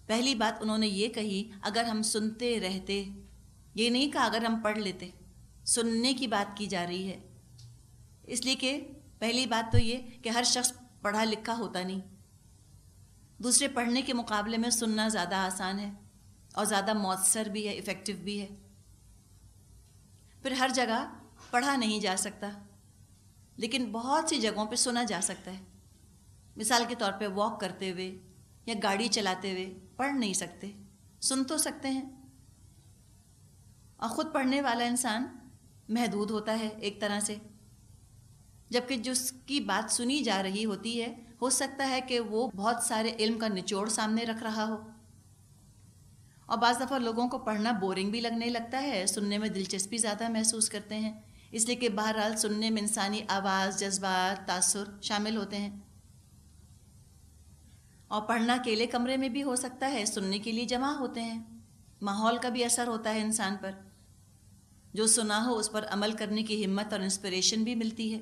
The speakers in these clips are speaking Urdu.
پہلی بات انہوں نے یہ کہی اگر ہم سنتے رہتے، یہ نہیں کہا اگر ہم پڑھ لیتے، سننے کی بات کی جا رہی ہے. اس لیے کہ پہلی بات تو یہ کہ ہر شخص پڑھا لکھا ہوتا نہیں. دوسرے پڑھنے کے مقابلے میں سننا زیادہ آسان ہے اور زیادہ مؤثر بھی ہے، افیکٹو بھی ہے. پھر ہر جگہ پڑھا نہیں جا سکتا، لیکن بہت سی جگہوں پہ سنا جا سکتا ہے. مثال کے طور پہ واک کرتے ہوئے یا گاڑی چلاتے ہوئے پڑھ نہیں سکتے، سن تو سکتے ہیں. اور خود پڑھنے والا انسان محدود ہوتا ہے ایک طرح سے، جبکہ جس کی بات سنی جا رہی ہوتی ہے ہو سکتا ہے کہ وہ بہت سارے علم کا نچوڑ سامنے رکھ رہا ہو. اور بعض دفعہ لوگوں کو پڑھنا بورنگ بھی لگنے لگتا ہے، سننے میں دلچسپی زیادہ محسوس کرتے ہیں، اس لیے کہ بہرحال سننے میں انسانی آواز، جذبات، تاثر شامل ہوتے ہیں. اور پڑھنا اکیلے کمرے میں بھی ہو سکتا ہے، سننے کے لیے جمع ہوتے ہیں. ماحول کا بھی اثر ہوتا ہے انسان پر، جو سنا ہو اس پر عمل کرنے کی ہمت اور انسپریشن بھی ملتی ہے.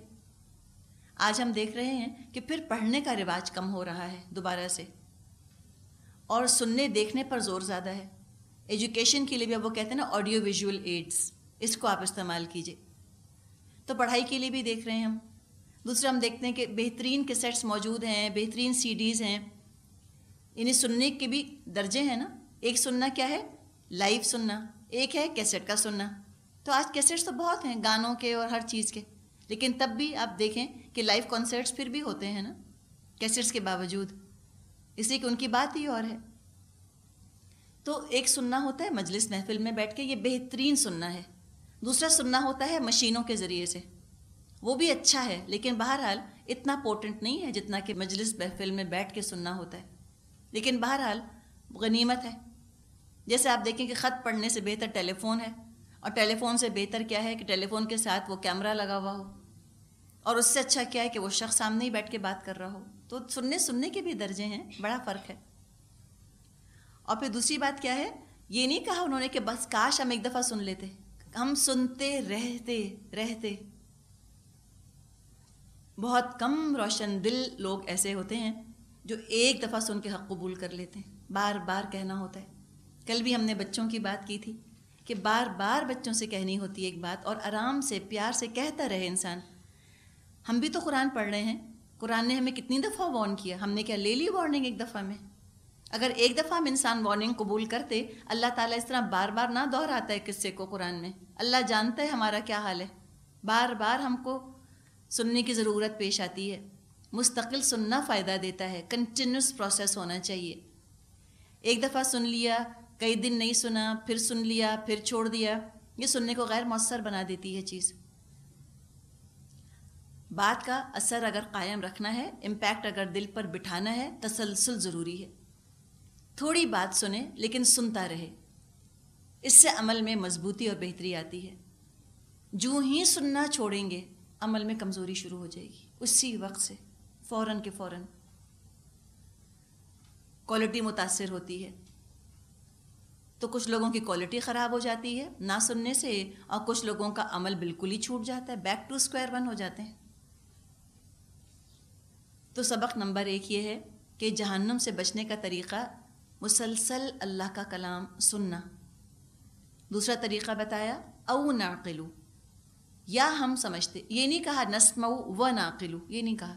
آج ہم دیکھ رہے ہیں کہ پھر پڑھنے کا رواج کم ہو رہا ہے دوبارہ سے، اور سننے دیکھنے پر زور زیادہ ہے. ایجوکیشن کے لیے بھی اب وہ کہتے ہیں نا آڈیو ویژول ایڈز، اس کو آپ استعمال کیجئے. تو پڑھائی کے لیے بھی دیکھ رہے ہیں ہم. دوسرا ہم دیکھتے ہیں کہ بہترین کیسٹس موجود ہیں، بہترین سی ڈیز ہیں. انہیں سننے کے بھی درجے ہیں نا. ایک سننا کیا ہے؟ لائیو سننا. ایک ہے کیسٹ کا سننا. تو آج کیسٹس تو بہت ہیں، گانوں کے اور ہر چیز کے، لیکن تب بھی آپ دیکھیں کہ لائیو کنسرٹس پھر بھی ہوتے ہیں نا کیسٹس کے باوجود، اس لیے کہ ان کی بات ہی اور ہے. تو ایک سننا ہوتا ہے مجلس محفل میں بیٹھ کے، یہ بہترین سننا ہے. دوسرا سننا ہوتا ہے مشینوں کے ذریعے سے، وہ بھی اچھا ہے لیکن بہرحال اتنا پورٹنٹ نہیں ہے جتنا کہ مجلس محفل میں بیٹھ کے سننا ہوتا ہے. لیکن بہرحال غنیمت ہے. جیسے آپ دیکھیں کہ خط پڑھنے سے بہتر ٹیلی فون ہے، اور ٹیلی فون سے بہتر کیا ہے کہ ٹیلی فون کے ساتھ وہ کیمرہ لگا ہوا ہو، اور اس سے اچھا کیا ہے کہ وہ شخص سامنے ہی بیٹھ کے بات کر رہا ہو. تو سننے کے بھی درجے ہیں، بڑا فرق ہے. اور پھر دوسری بات کیا ہے، یہ نہیں کہا انہوں نے کہ بس کاش ہم ایک دفعہ سن لیتے، ہم سنتے رہتے رہتے. بہت کم روشن دل لوگ ایسے ہوتے ہیں جو ایک دفعہ سن کے حق قبول کر لیتے ہیں، بار بار کہنا ہوتا ہے. کل بھی ہم نے بچوں کی بات کی تھی کہ بار بار بچوں سے کہنی ہوتی ہے ایک بات، اور آرام سے پیار سے کہتا رہے انسان. ہم بھی تو قرآن پڑھ رہے ہیں، قرآن نے ہمیں کتنی دفعہ وارن کیا، ہم نے کیا لے لی وارننگ ایک دفعہ میں؟ اگر ایک دفعہ ہم انسان وارننگ قبول کرتے، اللہ تعالیٰ اس طرح بار بار نہ دہراتا ہے قصے کو قرآن میں. اللہ جانتا ہے ہمارا کیا حال ہے، بار بار ہم کو سننے کی ضرورت پیش آتی ہے. مستقل سننا فائدہ دیتا ہے، کنٹینیوس پروسیس ہونا چاہیے. ایک دفعہ سن لیا، کئی دن نہیں سنا، پھر سن لیا، پھر چھوڑ دیا، یہ سننے کو غیر مؤثر بنا دیتی ہے چیز. بات کا اثر اگر قائم رکھنا ہے، امپیکٹ اگر دل پر بٹھانا ہے، تسلسل ضروری ہے. تھوڑی بات سنیں لیکن سنتا رہے، اس سے عمل میں مضبوطی اور بہتری آتی ہے. جو ہی سننا چھوڑیں گے عمل میں کمزوری شروع ہو جائے گی، اسی وقت سے فوراً کے فوراً کوالٹی متاثر ہوتی ہے. تو کچھ لوگوں کی کوالٹی خراب ہو جاتی ہے نہ سننے سے، اور کچھ لوگوں کا عمل بالکل ہی چھوٹ جاتا ہے، بیک ٹو اسکوائر ون ہو جاتے ہیں. تو سبق نمبر 1 یہ ہے کہ جہنم سے بچنے کا طریقہ مسلسل اللہ کا کلام سننا. دوسرا طریقہ بتایا او نعقلو، یا ہم سمجھتے، یہ نہیں کہا نسمعو و نعقلو، یہ نہیں کہا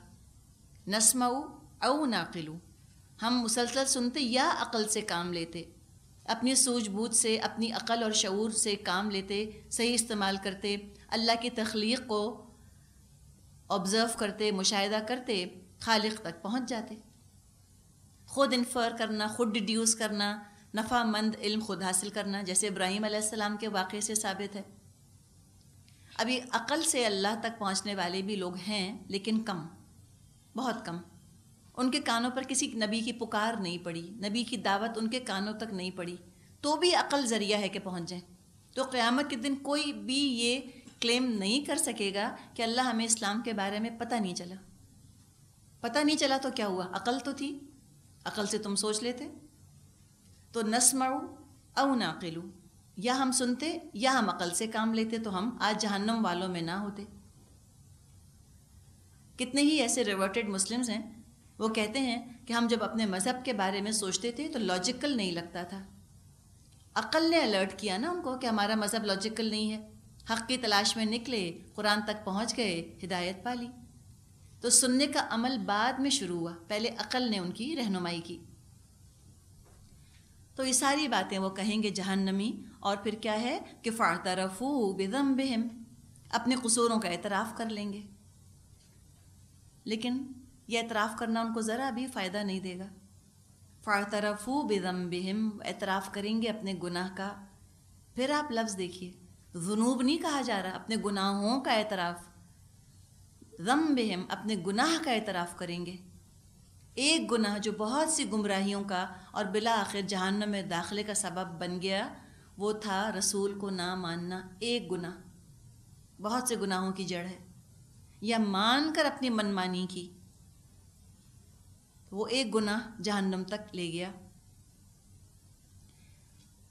نسمعو او نعقلو، ہم مسلسل سنتے یا عقل سے کام لیتے، اپنی سوجھ بوجھ سے، اپنی عقل اور شعور سے کام لیتے، صحیح استعمال کرتے، اللہ کی تخلیق کو آبزرو کرتے، مشاہدہ کرتے، خالق تک پہنچ جاتے. خود انفر کرنا، خود ڈیڈیوس کرنا، نفع مند علم خود حاصل کرنا، جیسے ابراہیم علیہ السلام کے واقعے سے ثابت ہے. ابھی عقل سے اللہ تک پہنچنے والے بھی لوگ ہیں لیکن کم، بہت کم. ان کے کانوں پر کسی نبی کی پکار نہیں پڑی، نبی کی دعوت ان کے کانوں تک نہیں پڑی، تو بھی عقل ذریعہ ہے کہ پہنچ جائیں. تو قیامت کے دن کوئی بھی یہ کلیم نہیں کر سکے گا کہ اللہ ہمیں اسلام کے بارے میں پتہ نہیں چلا. پتہ نہیں چلا تو کیا ہوا؟ عقل تو تھی، عقل سے تم سوچ لیتے. تو نسمعو او نعقلو، یا ہم سنتے یا ہم عقل سے کام لیتے تو ہم آج جہنم والوں میں نہ ہوتے. کتنے ہی ایسے ریورٹڈ مسلمز ہیں، وہ کہتے ہیں کہ ہم جب اپنے مذہب کے بارے میں سوچتے تھے تو لاجیکل نہیں لگتا تھا. عقل نے الرٹ کیا نا ان کو کہ ہمارا مذہب لاجیکل نہیں ہے. حق کی تلاش میں نکلے، قرآن تک پہنچ گئے، ہدایت پا لی. تو سننے کا عمل بعد میں شروع ہوا، پہلے عقل نے ان کی رہنمائی کی. تو یہ ساری باتیں وہ کہیں گے جہنمی. اور پھر کیا ہے کہ فاعترفوا بذنبہم، اپنے قصوروں کا اعتراف کر لیں گے. لیکن یہ اعتراف کرنا ان کو ذرا بھی فائدہ نہیں دے گا. فاعترفوا بذنبہم، اعتراف کریں گے اپنے گناہ کا. پھر آپ لفظ دیکھیے، ذنوب نہیں کہا جا رہا، اپنے گناہوں کا اعتراف. ذنبہم، اپنے گناہ کا اعتراف کریں گے. ایک گناہ جو بہت سی گمراہیوں کا اور بالآخر جہنم میں داخلے کا سبب بن گیا، وہ تھا رسول کو نہ ماننا. ایک گناہ بہت سے گناہوں کی جڑ ہے. یا مان کر اپنی منمانی کی، وہ ایک گناہ جہنم تک لے گیا.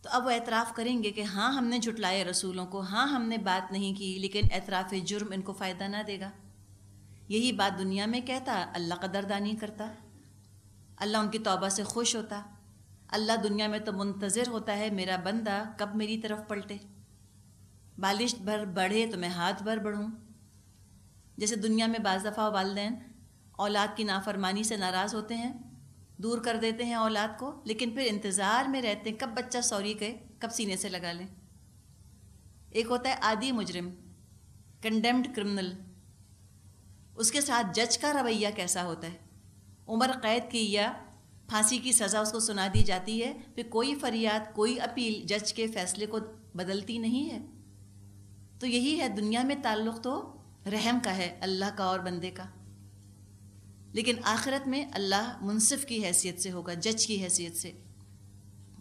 تو اب وہ اعتراف کریں گے کہ ہاں ہم نے جھٹلائے رسولوں کو، ہاں ہم نے بات نہیں کی، لیکن اعتراف جرم ان کو فائدہ نہ دے گا. یہی بات دنیا میں کہتا، اللہ قدردانی کرتا، اللہ ان کی توبہ سے خوش ہوتا. اللہ دنیا میں تو منتظر ہوتا ہے میرا بندہ کب میری طرف پلٹے. بالشت بھر بڑھے تو میں ہاتھ بھر بڑھوں. جیسے دنیا میں بعض دفعہ والدین اولاد کی نافرمانی سے ناراض ہوتے ہیں، دور کر دیتے ہیں اولاد کو، لیکن پھر انتظار میں رہتے ہیں کب بچہ سوری کہے، کب سینے سے لگا لیں. ایک ہوتا ہے عادی مجرم، کنڈیمڈ کرمنل، اس کے ساتھ جج کا رویہ کیسا ہوتا ہے. عمر قید کی یا پھانسی کی سزا اس کو سنا دی جاتی ہے، پھر کوئی فریاد، کوئی اپیل جج کے فیصلے کو بدلتی نہیں ہے. تو یہی ہے، دنیا میں تعلق تو رحم کا ہے، اللہ کا اور بندے کا. لیکن آخرت میں اللہ منصف کی حیثیت سے ہوگا، جج کی حیثیت سے.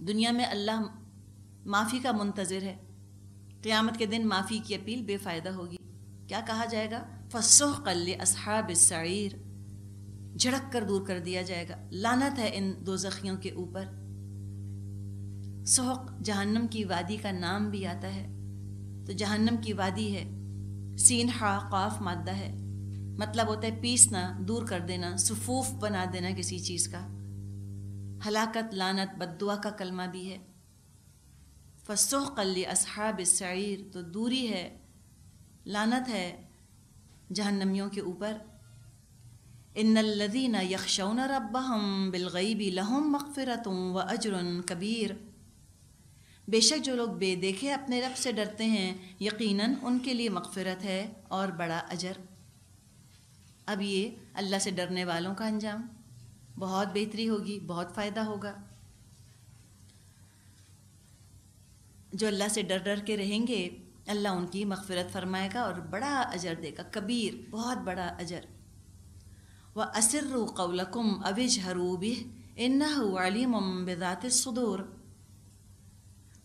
دنیا میں اللہ معافی کا منتظر ہے. قیامت کے دن معافی کی اپیل بے فائدہ ہوگی. کیا کہا جائے گا؟ فَسُحْقًا لِأَصْحَابِ السَّعِيرِ، جھڑک کر دور کر دیا جائے گا. لعنت ہے ان دوزخیوں کے اوپر. سحق جہنم کی وادی کا نام بھی آتا ہے. تو جہنم کی وادی ہے، سین ہا قاف مادہ ہے، مطلب ہوتا ہے پیسنا، دور کر دینا، صفوف بنا دینا کسی چیز کا. ہلاکت، لعنت، بد دعا کا کلمہ بھی ہے. فَسُحْقًا لِأَصْحَابِ السَّعِيرِ، تو دوری ہے، لعنت ہے جہنمیوں کے اوپر. ان الذین یخشون ربهم بالغیب لہم مغفرۃ واجر کبیر، بے شک جو لوگ بے دیکھے اپنے رب سے ڈرتے ہیں، یقیناً ان کے لیے مغفرت ہے اور بڑا اجر. اب یہ اللہ سے ڈرنے والوں کا انجام، بہت بہتری ہوگی، بہت فائدہ ہوگا. جو اللہ سے ڈر ڈر کے رہیں گے، اللہ ان کی مغفرت فرمائے گا اور بڑا اجر دے گا، کبیر، بہت بڑا اجر. وَأَسِرُّوا قَوْلَكُمْ أَوِ اجْهَرُوا بِهِ إِنَّهُ عَلِيمٌ بِذَاتِ الصُّدُورِ،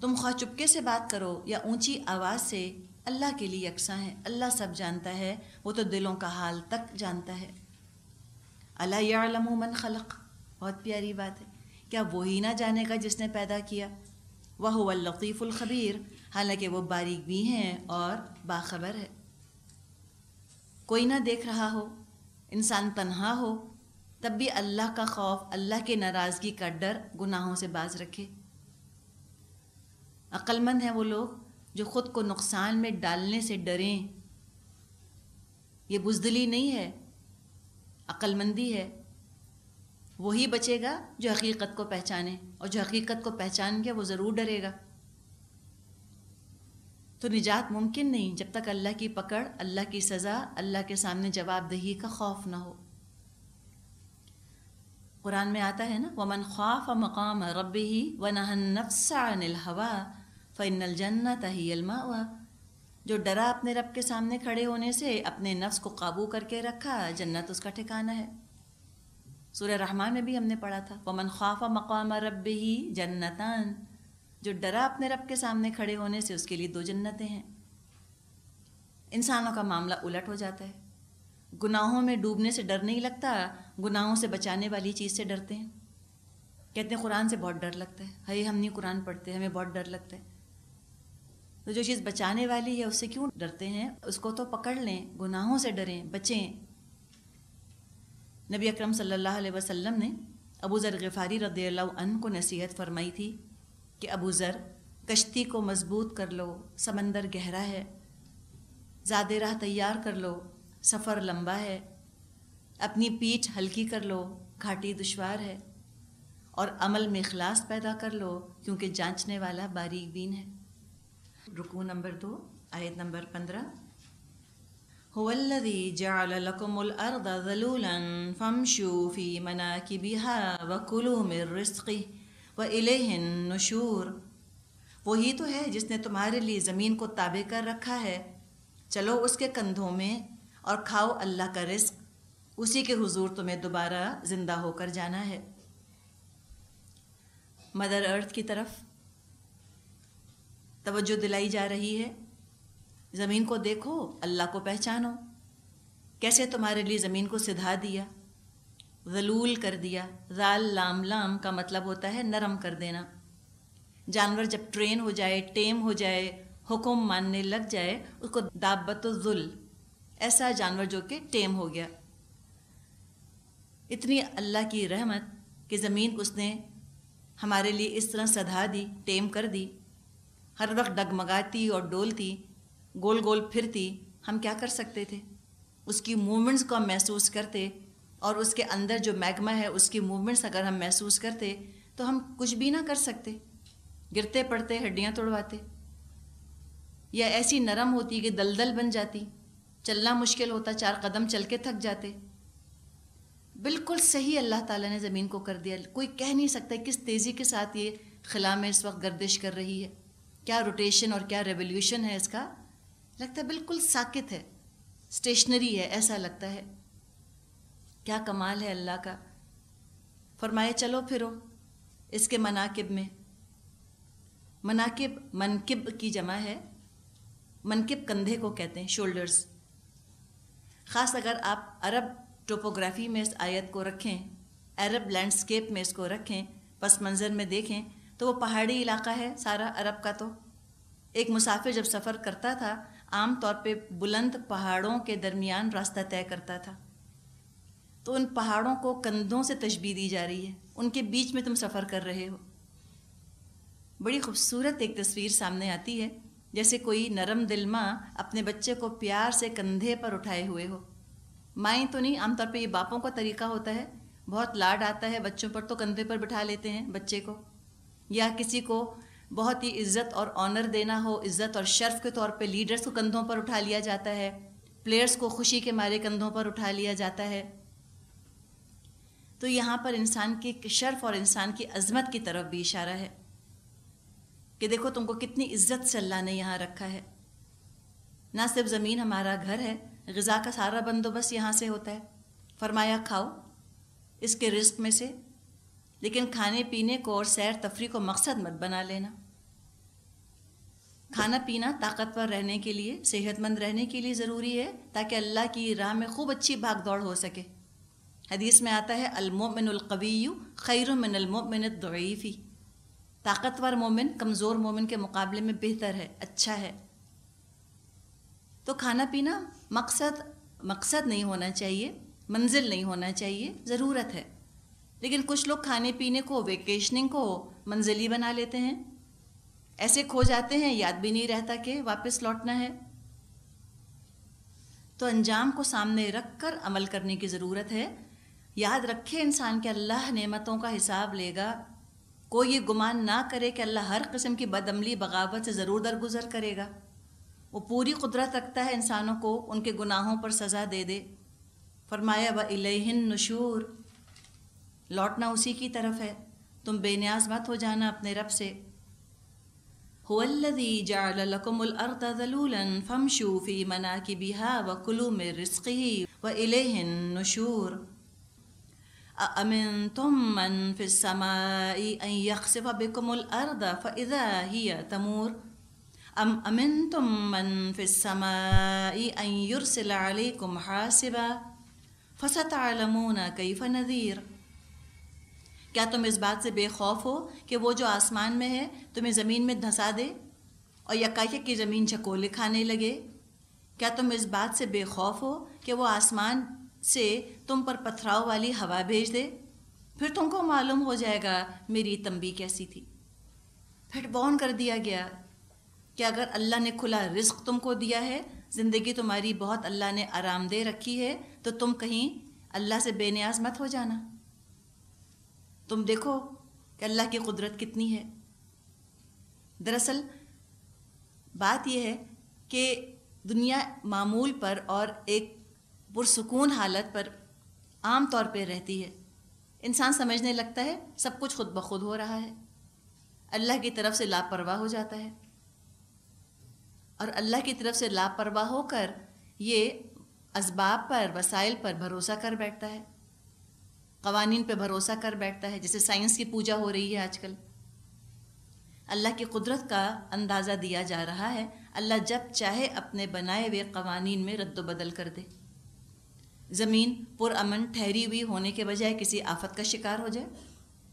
تم خواہ چپکے سے بات کرو یا اونچی آواز سے، اللہ کے لیے یکساں ہے، اللہ سب جانتا ہے، وہ تو دلوں کا حال تک جانتا ہے. أَلَا يَعْلَمُ مَنْ خَلَقَ، بہت پیاری بات ہے. کیا وہی نہ جانے گا جس نے پیدا کیا؟ وَهُوَ اللَّطِيفُ الْخَبِيرُ، حالانکہ وہ باریک بھی ہیں اور باخبر ہے. کوئی نہ دیکھ رہا ہو، انسان تنہا ہو، تب بھی اللہ کا خوف، اللہ کے ناراضگی کا ڈر گناہوں سے باز رکھے. عقل مند ہیں وہ لوگ جو خود کو نقصان میں ڈالنے سے ڈریں. یہ بزدلی نہیں ہے، عقل مندی ہے. وہی بچے گا جو حقیقت کو پہچانے، اور جو حقیقت کو پہچان گیا وہ ضرور ڈرے گا. تو نجات ممکن نہیں جب تک اللہ کی پکڑ، اللہ کی سزا، اللہ کے سامنے جواب دہی کا خوف نہ ہو. قرآن میں آتا ہے نا، وَمَنْ خَافَ مَقَامَ رَبِّهِ وَنَهَى النَّفْسَ عَنِ الْهَوَىٰ فَإِنَّ الْجَنَّةَ هِيَ الْمَأْوَىٰ، جو ڈرا اپنے رب کے سامنے کھڑے ہونے سے، اپنے نفس کو قابو کر کے رکھا، جنت اس کا ٹھکانہ ہے. سورہ رحمان میں بھی ہم نے پڑھا تھا، وَمَنْ خَافَ مَقَامَ رَبِّهِ جَنَّتَانِ، جو ڈرا اپنے رب کے سامنے کھڑے ہونے سے، اس کے لیے 2 جنتیں ہیں. انسانوں کا معاملہ الٹ ہو جاتا ہے. گناہوں میں ڈوبنے سے ڈر نہیں لگتا، گناہوں سے بچانے والی چیز سے ڈرتے ہیں. کہتے ہیں قرآن سے بہت ڈر لگتا ہے، ہائی ہم نہیں قرآن پڑھتے، ہمیں بہت ڈر لگتا ہے. تو جو چیز بچانے والی ہے اس سے کیوں ڈرتے ہیں؟ اس کو تو پکڑ لیں، گناہوں سے ڈریں، بچیں. نبی اکرم صلی اللہ علیہ وسلم نے ابو ذر غفاری رضی اللہ عنہ کو نصیحت فرمائی تھی کہ ابو ذر کشتی کو مضبوط کر لو، سمندر گہرا ہے، زیادہ راہ تیار کر لو، سفر لمبا ہے، اپنی پیٹھ ہلکی کر لو، گھاٹی دشوار ہے، اور عمل میں اخلاص پیدا کر لو کیونکہ جانچنے والا باریک بین ہے۔ رکوع نمبر 2 آیت نمبر 15۔ هو الذي جعل لكم الأرض ذلولا فامشوا في مناكبها وكلوا من رزقه وإليه النشور۔ وہی تو ہے جس نے تمہارے لیے زمین کو تابع کر رکھا ہے، چلو اس کے کندھوں میں اور کھاؤ اللہ کا رزق، اسی کے حضور تمہیں دوبارہ زندہ ہو کر جانا ہے۔ مدر ارتھ کی طرف توجہ دلائی جا رہی ہے، زمین کو دیکھو، اللہ کو پہچانو، کیسے تمہارے لیے زمین کو سدھا دیا، ذلول کر دیا۔ ذال لام لام کا مطلب ہوتا ہے نرم کر دینا۔ جانور جب ٹرین ہو جائے، ٹیم ہو جائے، حکم ماننے لگ جائے، اس کو دابت الذل، ایسا جانور جو کہ ٹیم ہو گیا۔ اتنی اللہ کی رحمت کہ زمین اس نے ہمارے لیے اس طرح سدھا دی، ٹیم کر دی، ہر وقت ڈگمگاتی اور ڈولتی، گول گول پھرتی، ہم کیا کر سکتے تھے؟ اس کی موومنٹس کو ہم محسوس کرتے، اور اس کے اندر جو میگما ہے اس کی موومنٹس اگر ہم محسوس کرتے تو ہم کچھ بھی نہ کر سکتے، گرتے پڑتے، ہڈیاں توڑواتے، یا ایسی نرم ہوتی کہ دلدل بن جاتی، چلنا مشکل ہوتا، 4 قدم چل کے تھک جاتے۔ بالکل صحیح اللہ تعالیٰ نے زمین کو کر دیا، کوئی کہہ نہیں سکتا کس تیزی کے ساتھ یہ خلا میں اس وقت گردش کر رہی ہے، کیا روٹیشن اور کیا ریولیوشن ہے اس کا، لگتا ہے بالکل ساکت ہے، اسٹیشنری ہے، ایسا لگتا ہے۔ کیا کمال ہے اللہ کا۔ فرمایا چلو پھرو اس کے مناکب میں۔ مناکب منکب کی جمع ہے، منکب کندھے کو کہتے ہیں، شولڈرز۔ خاص اگر آپ عرب ٹوپوگرافی میں اس آیت کو رکھیں، عرب لینڈسکیپ میں اس کو رکھیں، پس منظر میں دیکھیں تو وہ پہاڑی علاقہ ہے سارا عرب کا۔ تو ایک مسافر جب سفر کرتا تھا عام طور پہ بلند پہاڑوں کے درمیان راستہ طے کرتا تھا، تو ان پہاڑوں کو کندھوں سے تشبیہ دی جا رہی ہے، ان کے بیچ میں تم سفر کر رہے ہو۔ بڑی خوبصورت ایک تصویر سامنے آتی ہے، جیسے کوئی نرم دل ماں اپنے بچے کو پیار سے کندھے پر اٹھائے ہوئے ہو۔ مائیں تو نہیں، عام طور پہ یہ باپوں کا طریقہ ہوتا ہے، بہت لاڈ آتا ہے بچوں پر تو کندھے پر بٹھا لیتے ہیں بچے کو، یا کسی کو بہت ہی عزت اور آنر دینا ہو، عزت اور شرف کے طور پہ لیڈرز کو کندھوں پر اٹھا لیا جاتا ہے، پلیئرز کو خوشی کے مارے کندھوں پر اٹھا لیا جاتا ہے۔ تو یہاں پر انسان کی شرف اور انسان کی عظمت کی طرف بھی اشارہ ہے کہ دیکھو تم کو کتنی عزت سے اللہ نے یہاں رکھا ہے۔ نہ صرف زمین ہمارا گھر ہے، غذا کا سارا بندوبست یہاں سے ہوتا ہے۔ فرمایا کھاؤ اس کے رزق میں سے، لیکن کھانے پینے کو اور سیر تفریح کو مقصد مت بنا لینا۔ کھانا پینا طاقتور رہنے کے لیے، صحت مند رہنے کے لیے ضروری ہے، تاکہ اللہ کی راہ میں خوب اچھی بھاگ دوڑ ہو سکے۔ حدیث میں آتا ہے المؤمن القوی خیر من المؤمن الضعیف، طاقتور مومن کمزور مومن کے مقابلے میں بہتر ہے، اچھا ہے۔ تو کھانا پینا مقصد نہیں ہونا چاہیے، منزل نہیں ہونا چاہیے، ضرورت ہے۔ لیکن کچھ لوگ کھانے پینے کو، ویکیشننگ کو منزلی بنا لیتے ہیں، ایسے کھو جاتے ہیں یاد بھی نہیں رہتا کہ واپس لوٹنا ہے۔ تو انجام کو سامنے رکھ کر عمل کرنے کی ضرورت ہے۔ یاد رکھے انسان کہ اللہ نعمتوں کا حساب لے گا، کوئی یہ گمان نہ کرے کہ اللہ ہر قسم کی بدعملی بغاوت سے ضرور درگزر کرے گا۔ وہ پوری قدرت رکھتا ہے انسانوں کو ان کے گناہوں پر سزا دے دے۔ فرمایا وَإِلَيْهِ النُّشُورُ، لوٹنا اسی کی طرف ہے، تم بے نیاز مت ہو جانا اپنے رب سے۔ هُوَ الَّذِي جَعَلَ لَكُمُ الْأَرْضَ ذَلُولًا فَامْشُوا فِي مَنَاكِبِهَا وَكُلُوا مِن رِّزْقِهِ وَإِلَيْهِ النُّشُورُ۔ أَأَمِنْتُم مَّن فِي السَّمَاءِ أَن يَخْسِفَ بِكُمُ الْأَرْضَ فَإِذَا هِيَ تَمُورُ أَمْ أَمِنْتُم مَّن فِي السَّمَاءِ أَن يُرْسِلَ عَلَيْكُمْ حَاصِبًا فَسَتَعْلَمُونَ كَيْفَ نَذِيرِ۔ کیا تم اس بات سے بے خوف ہو کہ وہ جو آسمان میں ہے تمہیں زمین میں دھسا دے اور یکایک کی زمین چکولے کھانے لگے؟ کیا تم اس بات سے بے خوف ہو کہ وہ آسمان سے تم پر پتھراؤ والی ہوا بھیج دے، پھر تم کو معلوم ہو جائے گا میری تنبیہ کیسی تھی۔ پھر وارن کر دیا گیا کہ اگر اللہ نے کھلا رزق تم کو دیا ہے، زندگی تمہاری بہت اللہ نے آرام دہ رکھی ہے، تو تم کہیں اللہ سے بے نیاز مت ہو جانا۔ تم دیکھو کہ اللہ کی قدرت کتنی ہے۔ دراصل بات یہ ہے کہ دنیا معمول پر اور ایک پرسکون حالت پر عام طور پہ رہتی ہے۔ انسان سمجھنے لگتا ہے سب کچھ خود بخود ہو رہا ہے، اللہ کی طرف سے لاپرواہ ہو جاتا ہے، اور اللہ کی طرف سے لاپرواہ ہو کر یہ اسباب پر، وسائل پر بھروسہ کر بیٹھتا ہے، قوانین پہ بھروسہ کر بیٹھتا ہے، جیسے سائنس کی پوجا ہو رہی ہے آج کل۔ اللہ کی قدرت کا اندازہ دیا جا رہا ہے، اللہ جب چاہے اپنے بنائے ہوئے قوانین میں رد و بدل کر دے۔ زمین پرامن ٹھہری ہوئی ہونے کے بجائے کسی آفت کا شکار ہو جائے،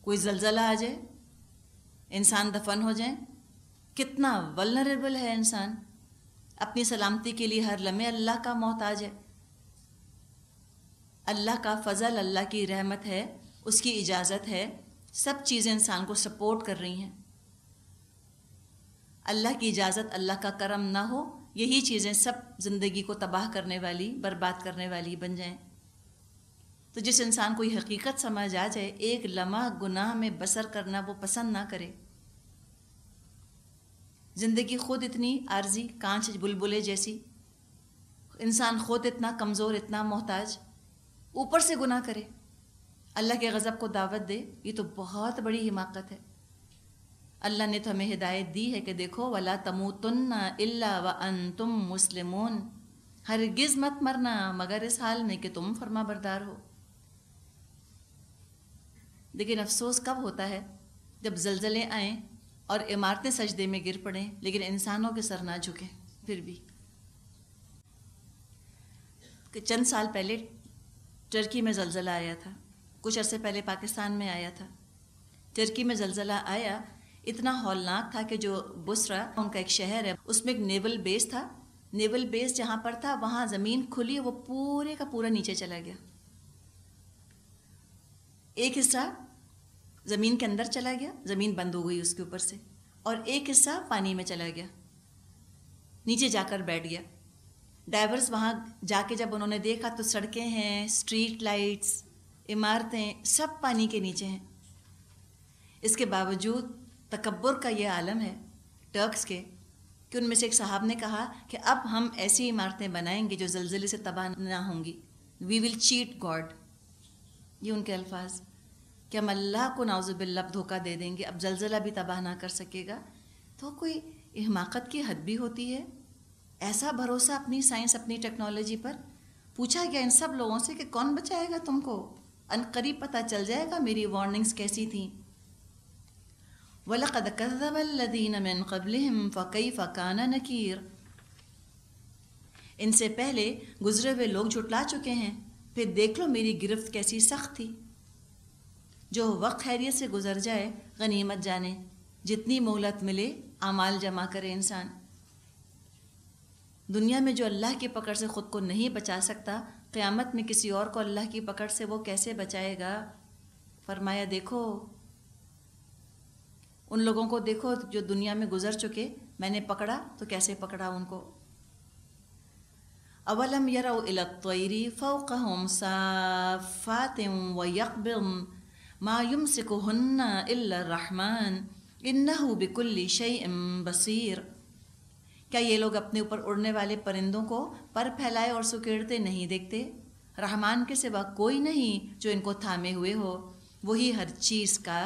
کوئی زلزلہ آ جائے، انسان دفن ہو جائیں۔ کتنا ولنریبل ہے انسان، اپنی سلامتی کے لیے ہر لمحے اللہ کا محتاج ہے۔ اللہ کا فضل، اللہ کی رحمت ہے، اس کی اجازت ہے، سب چیزیں انسان کو سپورٹ کر رہی ہیں۔ اللہ کی اجازت، اللہ کا کرم نہ ہو، یہی چیزیں سب زندگی کو تباہ کرنے والی، برباد کرنے والی بن جائیں۔ تو جس انسان کو یہ حقیقت سمجھ آ جائے، ایک لمحہ گناہ میں بسر کرنا وہ پسند نہ کرے۔ زندگی خود اتنی عارضی، کانچ بلبلے جیسی، انسان خود اتنا کمزور، اتنا محتاج، اوپر سے گناہ کرے، اللہ کے غضب کو دعوت دے، یہ تو بہت بڑی حماقت ہے۔ اللہ نے تو ہمیں ہدایت دی ہے کہ دیکھو وَلَا تَمُوتُنَّ إِلَّا وَأَنْتُمْ مُسْلِمُونَ، ہرگز مت مرنا مگر اس حال میں کہ تم فرما بردار ہو۔ لیکن افسوس کب ہوتا ہے؟ جب زلزلے آئیں اور عمارتیں سجدے میں گر پڑیں، لیکن انسانوں کے سر نہ جھکیں۔ پھر بھی کہ چند سال پہلے ٹرکی میں زلزلہ آیا تھا، کچھ عرصے پہلے پاکستان میں آیا تھا۔ ٹرکی میں زلزلہ آیا، اتنا ہولناک تھا کہ جو بسرا ان کا ایک شہر ہے، اس میں ایک نیول بیس تھا۔ نیول بیس جہاں پر تھا وہاں زمین کھلی، وہ پورے کا پورا نیچے چلا گیا۔ ایک حصہ زمین کے اندر چلا گیا، زمین بند ہو گئی اس کے اوپر سے، اور ایک حصہ پانی میں چلا گیا، نیچے جا کر بیٹھ گیا۔ ڈائیورس وہاں جا کے جب انہوں نے دیکھا تو سڑکیں ہیں، اسٹریٹ لائٹس، عمارتیں، سب پانی کے نیچے ہیں۔ اس کے باوجود تکبر کا یہ عالم ہے ٹرکس کے کہ ان میں سے ایک صاحب نے کہا کہ اب ہم ایسی عمارتیں بنائیں گے جو زلزلے سے تباہ نہ ہوں گی، وی ول چیٹ گاڈ، یہ ان کے الفاظ، کہ ہم اللہ کو نعوذ باللہ دھوکہ دے دیں گے، اب زلزلہ بھی تباہ نہ کر سکے گا۔ تو کوئی حماقت کی حد بھی ہوتی ہے، ایسا بھروسہ اپنی سائنس، اپنی ٹیکنالوجی پر۔ پوچھا گیا ان سب لوگوں سے کہ کون بچائے گا تم کو، عنقریب پتہ چل جائے گا میری وارننگز کیسی تھیں۔ وَلَقَدْ كَذَّبَ الَّذِينَ مِن قَبْلِهِمْ فَكَيْفَ كَانَ نَكِيرٌ، ان سے پہلے گزرے ہوئے لوگ جھٹلا چکے ہیں، پھر دیکھ لو میری گرفت کیسی سخت تھی۔ جو وقت خیریت سے گزر جائے غنیمت جانے، جتنی مہلت ملے اعمال جمع کرے انسان۔ دنیا میں جو اللہ کی پکڑ سے خود کو نہیں بچا سکتا، قیامت میں کسی اور کو اللہ کی پکڑ سے وہ کیسے بچائے گا؟ فرمایا دیکھو ان لوگوں کو، دیکھو جو دنیا میں گزر چکے، میں نے پکڑا تو کیسے پکڑا ان کو۔ اولم یروا الی الطیر فوقہم صافات ویقبضن ما یمسکہن الا الرحمن انہ بکل شیء بصیر، کیا یہ لوگ اپنے اوپر اڑنے والے پرندوں کو پر پھیلائے اور سکیڑتے نہیں دیکھتے؟ رحمان کے سوا کوئی نہیں جو ان کو تھامے ہوئے ہو، وہی ہر چیز کا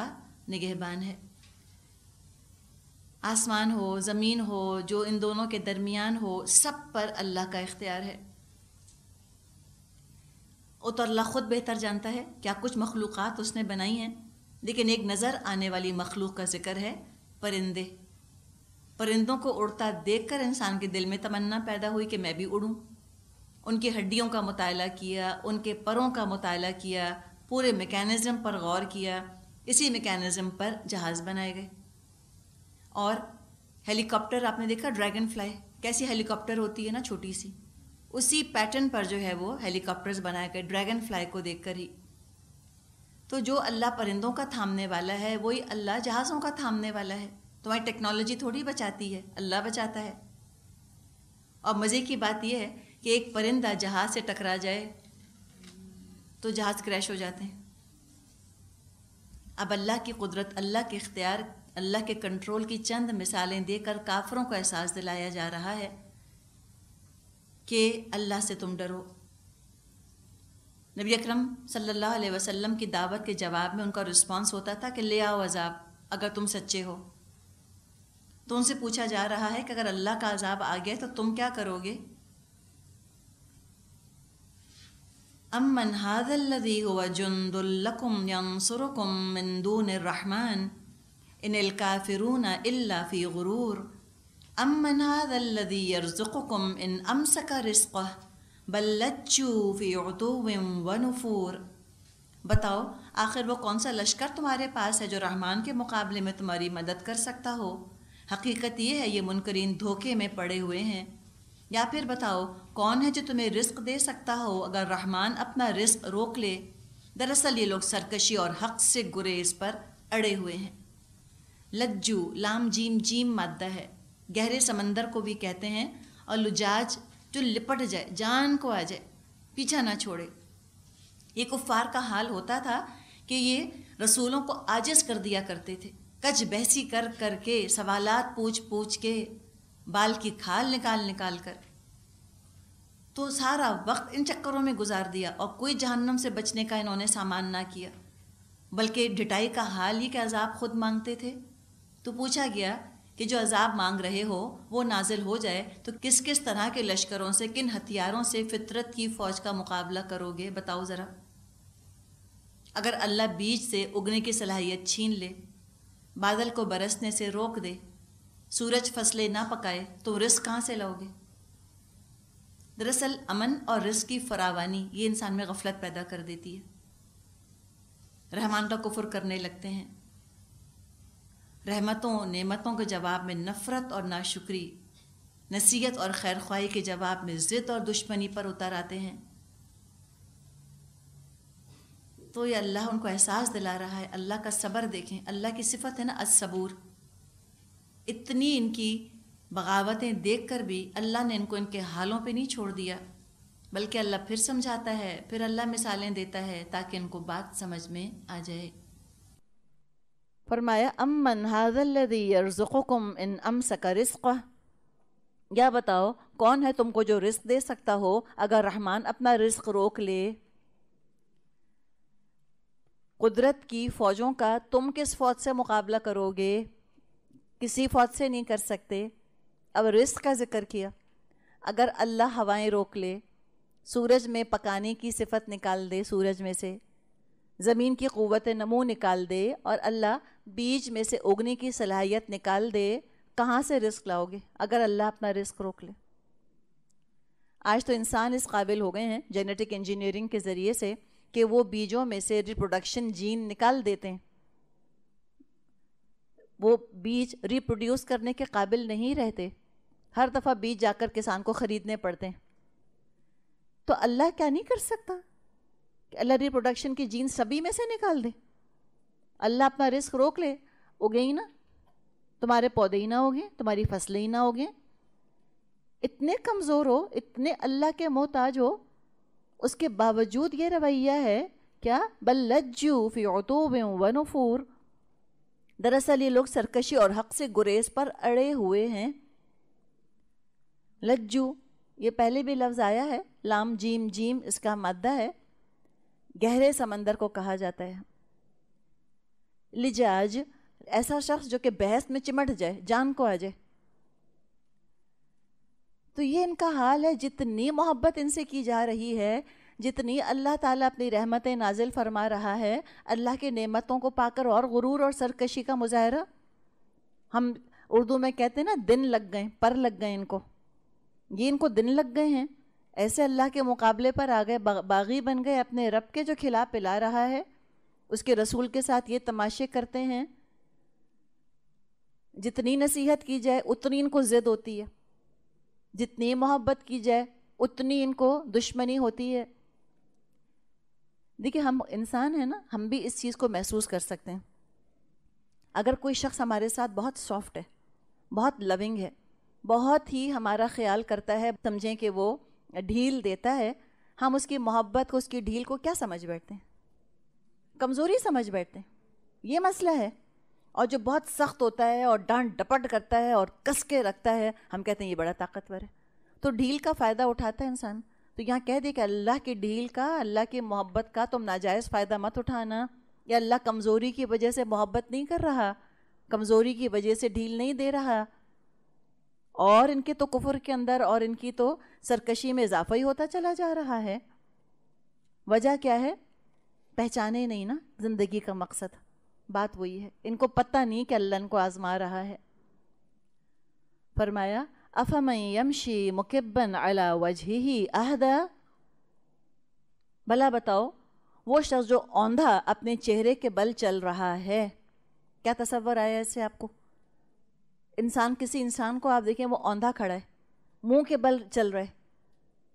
نگہبان ہے۔ آسمان ہو، زمین ہو، جو ان دونوں کے درمیان ہو، سب پر اللہ کا اختیار ہے۔ وہ تو اللہ خود بہتر جانتا ہے کیا کچھ مخلوقات اس نے بنائی ہیں، لیکن ایک نظر آنے والی مخلوق کا ذکر ہے، پرندے۔ پرندوں کو اڑتا دیکھ کر انسان کے دل میں تمنا پیدا ہوئی کہ میں بھی اڑوں۔ ان کی ہڈیوں کا مطالعہ کیا، ان کے پروں کا مطالعہ کیا، پورے میکینزم پر غور کیا، اسی میکینزم پر جہاز بنائے گئے۔ اور ہیلی کاپٹر آپ نے دیکھا، ڈریگن فلائی کیسی ہیلی کاپٹر ہوتی ہے نا، چھوٹی سی، اسی پیٹرن پر جو ہے وہ ہیلی کاپٹرز بنائے گئے ڈریگن فلائی کو دیکھ کر ہی. تو جو اللہ پرندوں کا تھامنے والا ہے وہی اللہ جہازوں کا تھامنے والا ہے. تمہاری ٹیکنالوجی تھوڑی بچاتی ہے، اللہ بچاتا ہے. اور مزے کی بات یہ ہے کہ ایک پرندہ جہاز سے ٹکرا جائے تو جہاز کریش ہو جاتے ہیں. اب اللہ کی قدرت، اللہ کے اختیار، اللہ کے کنٹرول کی چند مثالیں دے کر کافروں کو احساس دلایا جا رہا ہے کہ اللہ سے تم ڈرو. نبی اکرم صلی اللہ علیہ وسلم کی دعوت کے جواب میں ان کا رسپانس ہوتا تھا کہ لے آؤ عذاب اگر تم سچے ہو. تو ان سے پوچھا جا رہا ہے کہ اگر اللہ کا عذاب آ گیا تو تم کیا کرو گے؟ امن ھذا الذی هو جند لکم ینصرکم من دون الرحمن ان الکافرون الا فی غرور امن ھذا الذی یرزقکم ان امسک رزقہ بل لجوا فی عتو ونفور. بتاؤ آخر وہ کون سا لشکر تمہارے پاس ہے جو رحمان کے مقابلے میں تمہاری مدد کر سکتا ہو؟ حقیقت یہ ہے یہ منکرین دھوکے میں پڑے ہوئے ہیں. یا پھر بتاؤ کون ہے جو تمہیں رزق دے سکتا ہو اگر رحمان اپنا رزق روک لے؟ دراصل یہ لوگ سرکشی اور حق سے گریز پر اڑے ہوئے ہیں. لجو لام جیم جیم مادہ ہے، گہرے سمندر کو بھی کہتے ہیں، اور لجاج جو لپٹ جائے، جان کو آ جائے، پیچھا نہ چھوڑے. یہ کفار کا حال ہوتا تھا کہ یہ رسولوں کو عاجز کر دیا کرتے تھے، کچ بحثی کر کر کے، سوالات پوچھ پوچھ کے، بال کی کھال نکال نکال کر. تو سارا وقت ان چکروں میں گزار دیا اور کوئی جہنم سے بچنے کا انہوں نے سامان نہ کیا، بلکہ ڈٹائی کا حال ہی کہ عذاب خود مانگتے تھے. تو پوچھا گیا کہ جو عذاب مانگ رہے ہو وہ نازل ہو جائے تو کس کس طرح کے لشکروں سے، کن ہتھیاروں سے فطرت کی فوج کا مقابلہ کرو گے؟ بتاؤ ذرا. اگر اللہ بیج سے اگنے کی صلاحیت چھین لے، بادل کو برسنے سے روک دے، سورج فصلیں نہ پکائے تو رزق کہاں سے لاؤ گے؟ دراصل امن اور رزق کی فراوانی یہ انسان میں غفلت پیدا کر دیتی ہے. رحمان کا کفر کرنے لگتے ہیں، رحمتوں نعمتوں کے جواب میں نفرت اور ناشکری، نصیحت اور خیر خواہی کے جواب میں ضد اور دشمنی پر اتر آتے ہیں. تو یہ اللہ ان کو احساس دلا رہا ہے. اللہ کا صبر دیکھیں، اللہ کی صفت ہے نا الصبور. اتنی ان کی بغاوتیں دیکھ کر بھی اللہ نے ان کو ان کے حالوں پہ نہیں چھوڑ دیا، بلکہ اللہ پھر سمجھاتا ہے، پھر اللہ مثالیں دیتا ہے تاکہ ان کو بات سمجھ میں آ جائے. فرمایا امن ھذا الذی یرزقکم ان امسک رزقہ، یا بتاؤ کون ہے تم کو جو رزق دے سکتا ہو اگر رحمان اپنا رزق روک لے. قدرت کی فوجوں کا تم کس فوج سے مقابلہ کرو گے؟ کسی فوج سے نہیں کر سکتے. اب رزق کا ذکر کیا. اگر اللہ ہوائیں روک لے، سورج میں پکانے کی صفت نکال دے، سورج میں سے زمین کی قوت نمو نکال دے، اور اللہ بیج میں سے اگنے کی صلاحیت نکال دے، کہاں سے رزق لاؤ گے اگر اللہ اپنا رزق روک لے؟ آج تو انسان اس قابل ہو گئے ہیں جینیٹک انجینئرنگ کے ذریعے سے کہ وہ بیجوں میں سے ریپروڈکشن جین نکال دیتے ہیں. وہ بیج ریپروڈیوس کرنے کے قابل نہیں رہتے، ہر دفعہ بیج جا کر کسان کو خریدنے پڑتے ہیں. تو اللہ کیا نہیں کر سکتا کہ اللہ ریپروڈکشن کی جین سبھی میں سے نکال دے؟ اللہ اپنا رزق روک لے، اگے ہی نہ، تمہارے پودے ہی نہ ہوگے، تمہاری فصلیں ہی نہ ہوگے. اتنے کمزور ہو، اتنے اللہ کے محتاج ہو، اس کے باوجود یہ رویہ ہے کیا؟ بل لجوا فی عتو ونفور. دراصل یہ لوگ سرکشی اور حق سے گریز پر اڑے ہوئے ہیں. لجو یہ پہلے بھی لفظ آیا ہے، لام جیم جیم اس کا مادہ ہے. گہرے سمندر کو کہا جاتا ہے. لجاج ایسا شخص جو کہ بحث میں چمٹ جائے، جان کو آ جائے. تو یہ ان کا حال ہے. جتنی محبت ان سے کی جا رہی ہے، جتنی اللہ تعالیٰ اپنی رحمتیں نازل فرما رہا ہے، اللہ کی نعمتوں کو پا کر اور غرور اور سرکشی کا مظاہرہ. ہم اردو میں کہتے ہیں نا دن لگ گئے، پر لگ گئے ان کو. یہ ان کو دن لگ گئے ہیں، ایسے اللہ کے مقابلے پر آ گئے، باغی بن گئے اپنے رب کے جو کھلا پلا رہا ہے، اس کے رسول کے ساتھ یہ تماشے کرتے ہیں. جتنی نصیحت کی جائے اتنی ان کو ضد ہوتی ہے، جتنی محبت کی جائے اتنی ان کو دشمنی ہوتی ہے. دیکھیے ہم انسان ہیں نا, ہم بھی اس چیز کو محسوس کر سکتے ہیں. اگر کوئی شخص ہمارے ساتھ بہت سافٹ ہے, بہت لونگ ہے, بہت ہی ہمارا خیال کرتا ہے, سمجھیں کہ وہ ڈھیل دیتا ہے, ہم اس کی محبت کو, اس کی ڈھیل کو کیا سمجھ بیٹھتے ہیں؟ کمزوری سمجھ بیٹھتے ہیں. یہ مسئلہ ہے. اور جو بہت سخت ہوتا ہے اور ڈانٹ ڈپٹ کرتا ہے اور کس کے رکھتا ہے, ہم کہتے ہیں یہ بڑا طاقتور ہے. تو ڈھیل کا فائدہ اٹھاتا ہے انسان. تو یہاں کہہ دے کہ اللہ کی ڈھیل کا, اللہ کی محبت کا تم ناجائز فائدہ مت اٹھانا. یا اللہ کمزوری کی وجہ سے محبت نہیں کر رہا, کمزوری کی وجہ سے ڈھیل نہیں دے رہا. اور ان کے تو کفر کے اندر اور ان کی تو سرکشی میں اضافہ ہی ہوتا چلا جا رہا ہے. وجہ کیا ہے؟ پہچانے نہیں نا زندگی کا مقصد. بات وہی ہے, ان کو پتہ نہیں کہ اللہ ان کو آزما رہا ہے. فرمایا افمن یمشی مکبن علی وجہہ اہدی, بھلا بتاؤ وہ شخص جو اوندھا اپنے چہرے کے بل چل رہا ہے, کیا تصور آیا اس سے آپ کو؟ انسان, کسی انسان کو آپ دیکھیں وہ اوندھا کھڑا ہے, منہ کے بل چل رہا ہے,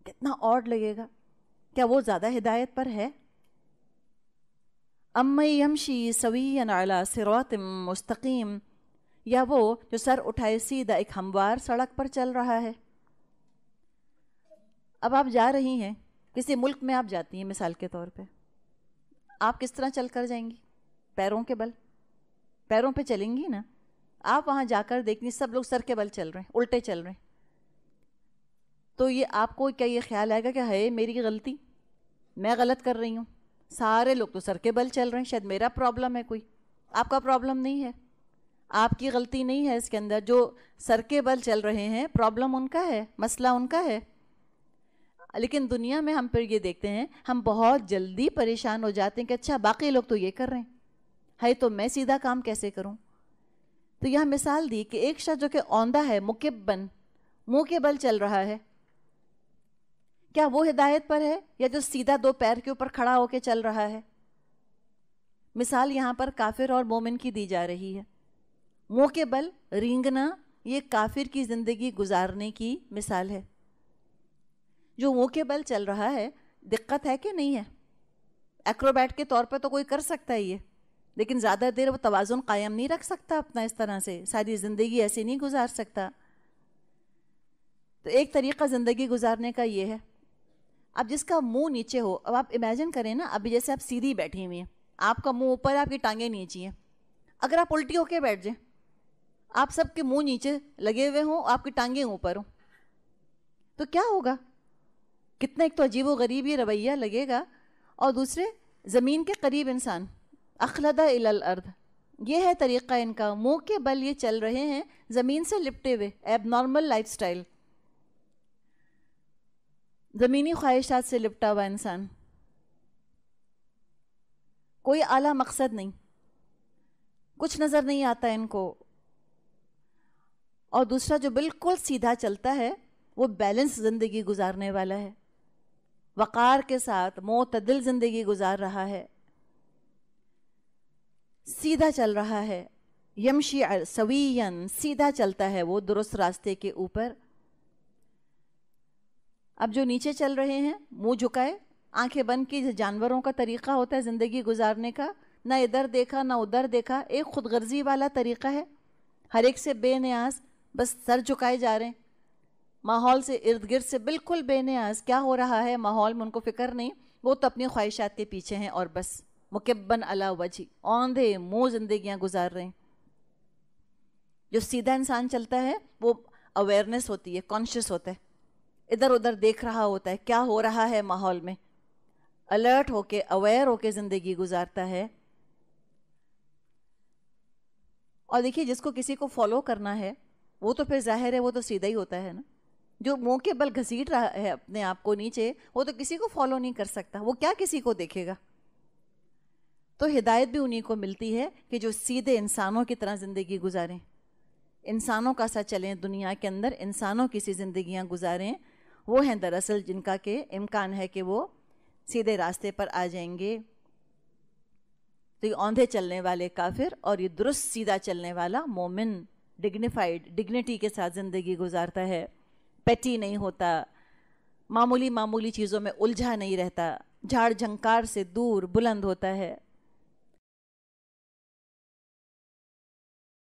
کتنا آڈ لگے گا. کیا وہ زیادہ ہدایت پر ہے؟ امن یمشی سویا علی صراط مستقیم, یا وہ جو سر اٹھائے سیدھا ایک ہموار سڑک پر چل رہا ہے. اب آپ جا رہی ہیں کسی ملک میں, آپ جاتی ہیں مثال کے طور پہ, آپ کس طرح چل کر جائیں گی؟ پیروں کے بل, پیروں پہ چلیں گی نا. آپ وہاں جا کر دیکھیں سب لوگ سر کے بل چل رہے ہیں, الٹے چل رہے ہیں, تو یہ آپ کو کیا یہ خیال آئے گا کہ ہے میری غلطی, میں غلط کر رہی ہوں؟ سارے لوگ تو سر کے بل چل رہے ہیں, شاید میرا پرابلم ہے کوئی, آپ کا پرابلم نہیں ہے, آپ کی غلطی نہیں ہے اس کے اندر. جو سر کے بل چل رہے ہیں پرابلم ان کا ہے, مسئلہ ان کا ہے. لیکن دنیا میں ہم پھر یہ دیکھتے ہیں, ہم بہت جلدی پریشان ہو جاتے ہیں کہ اچھا باقی لوگ تو یہ کر رہے ہیں, ہے تو میں سیدھا کام کیسے کروں؟ تو یہاں مثال دی کہ ایک شخص جو کہ اوندھا ہے, مکبن, منہ کے بل چل رہا ہے, کیا وہ ہدایت پر ہے یا جو سیدھا دو پیر کے اوپر کھڑا ہو کے چل رہا ہے؟ مثال یہاں پر کافر اور مومن کی دی جا رہی ہے. منہ کے بل رینگنا یہ کافر کی زندگی گزارنے کی مثال ہے. جو منہ کے بل چل رہا ہے, دقت ہے کہ نہیں ہے؟ ایکروبیٹ کے طور پہ تو کوئی کر سکتا ہے یہ, لیکن زیادہ دیر وہ توازن قائم نہیں رکھ سکتا اپنا, اس طرح سے ساری زندگی ایسی نہیں گزار سکتا. تو ایک طریقہ زندگی گزارنے کا یہ ہے. اب جس کا منہ نیچے ہو, اب آپ امیجن کریں نا, ابھی جیسے آپ سیدھی بیٹھی ہوئی ہیں, آپ کا منہ اوپر, آپ کی ٹانگیں نیچی ہیں. اگر آپ الٹی ہو کے بیٹھ جائیں, آپ سب کے منہ نیچے لگے ہوئے ہوں, آپ کی ٹانگیں اوپر ہوں, تو کیا ہوگا؟ کتنا ایک تو عجیب و غریب یہ رویہ لگے گا. اور دوسرے زمین کے قریب انسان, اخلد الی الارض, یہ ہے طریقہ ان کا, منہ کے بل یہ چل رہے ہیں زمین سے لپٹے ہوئے, ایب نارمل لائف سٹائل, زمینی خواہشات سے لپٹا ہوا انسان, کوئی اعلیٰ مقصد نہیں, کچھ نظر نہیں آتا ان کو. اور دوسرا جو بالکل سیدھا چلتا ہے وہ بیلنس زندگی گزارنے والا ہے, وقار کے ساتھ معتدل زندگی گزار رہا ہے, سیدھا چل رہا ہے. یمشی سویاً, سیدھا چلتا ہے وہ درست راستے کے اوپر. اب جو نیچے چل رہے ہیں منہ جھکائے, آنکھیں بند کی, جانوروں کا طریقہ ہوتا ہے زندگی گزارنے کا, نہ ادھر دیکھا نہ ادھر دیکھا, ایک خود غرضی والا طریقہ ہے, ہر ایک سے بے نیاز, بس سر جھکائے جا رہے ہیں, ماحول سے ارد گرد سے بالکل بے نیاز, کیا ہو رہا ہے ماحول میں ان کو فکر نہیں, وہ تو اپنی خواہشات کے پیچھے ہیں, اور بس مکبن علی وجہ, اوندھے منہ زندگیاں گزار رہے ہیں. جو سیدھا انسان چلتا ہے وہ اویئرنیس ہوتی ہے, کانشیس ہوتا ہے, ادھر ادھر دیکھ رہا ہوتا ہے کیا ہو رہا ہے ماحول میں, الرٹ ہو کے, اویئر ہو کے زندگی گزارتا ہے. اور دیکھیے جس کو کسی کو فالو کرنا ہے وہ تو پھر ظاہر ہے وہ تو سیدھا ہی ہوتا ہے نا. جو منہ کے بل گھسیٹ رہا ہے اپنے آپ کو نیچے, وہ تو کسی کو فالو نہیں کر سکتا, وہ کیا کسی کو دیکھے گا. تو ہدایت بھی انہیں کو ملتی ہے کہ جو سیدھے انسانوں کی طرح زندگی گزاریں, انسانوں کا سا چلیں دنیا کے اندر, انسانوں کی سی زندگیاں گزاریں. وہ ہیں دراصل جن کا کہ امکان ہے کہ وہ سیدھے راستے پر آ جائیں گے. تو یہ اوندھے چلنے والے کافر اور یہ درست سیدھا چلنے والا مومن, ڈگنیفائڈ, ڈگنیٹی کے ساتھ زندگی گزارتا ہے, پیٹی نہیں ہوتا, معمولی معمولی چیزوں میں الجھا نہیں رہتا، جھاڑ جھنکار سے دور بلند ہوتا ہے،